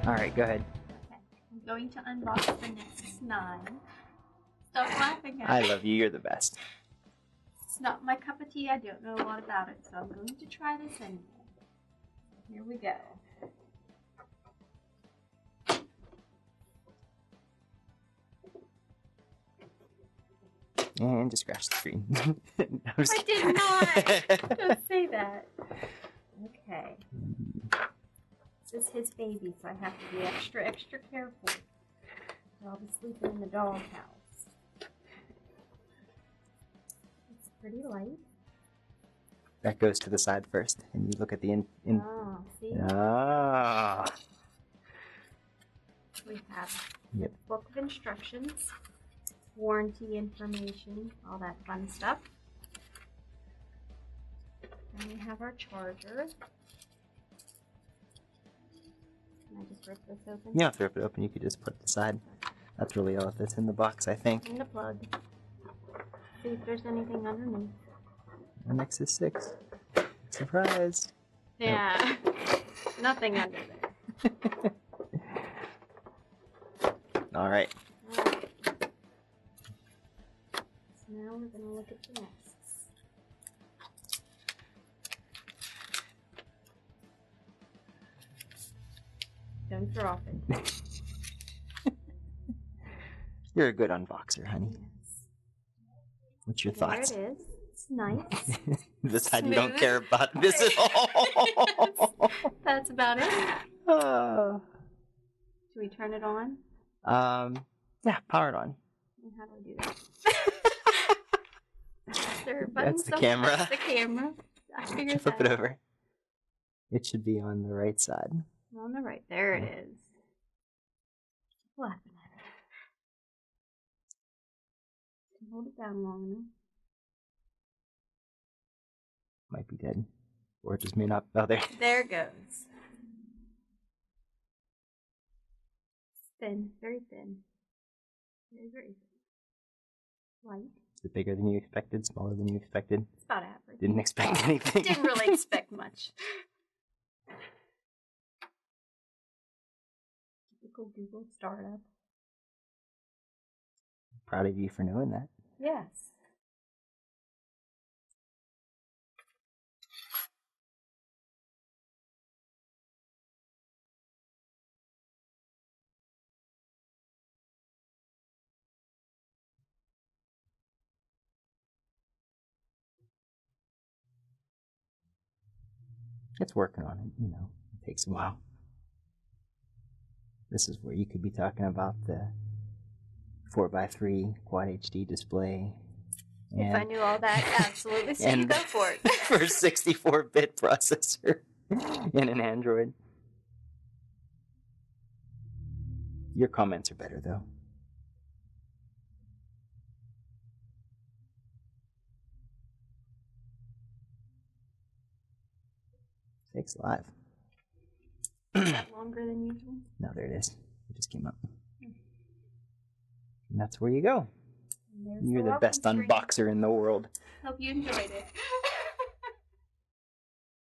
Alright, go ahead. Okay. I'm going to unbox the Nexus 9. Stop laughing at I me. love you, you're the best. It's not my cup of tea. I don't know a lot about it, so I'm going to try this anyway. Here we go. And just scratch the screen. I did not! Don't say that. Okay. This is his baby, so I have to be extra careful. I'll be sleeping in the doghouse. It's pretty light. That goes to the side first, and you look at the Oh, see? Ah. We have Yep. a book of instructions, warranty information, all that fun stuff. And we have our charger. Can I just rip this open? You don't have to rip it open, you could just put it aside. That's really all that's in the box, I think. And the plug. See if there's anything underneath. The Nexus 6. Surprise! Yeah, nothing under there. Alright. Alright. So now we're going to look at the Nexus. Don't drop it. You're a good unboxer, honey. Yes. What's your thoughts? There it is. It's nice. The side you don't Smooth. care about this at all. That's about it. Uh, Should we turn it on? yeah, power it on. And how do I do that? Is there a button That's the somewhere? camera. That's the camera. I figured Flip that it out. over. It should be on the right side. On the right. There it is. Keep laughing at it. Hold it down long enough. Might be dead. Or it just may not. Oh, there. There it goes. It's thin. Very thin. Very, very thin. Light. Is it bigger than you expected? Smaller than you expected? It's about average. Didn't expect anything. Didn't really expect much. Typical Google startup. Proud of you for knowing that. Yes. It's working on it, you know. It takes a while. This is where you could be talking about the 4x3 Quad HD display. If I knew all that, absolutely. So you go for it. For a 64-bit processor in an Android. Your comments are better, though. Sakes alive. Longer than usual. No, there it is. It just came up. And that's where you go. There's You're the welcome best screen. unboxer in the world. Hope you enjoyed it.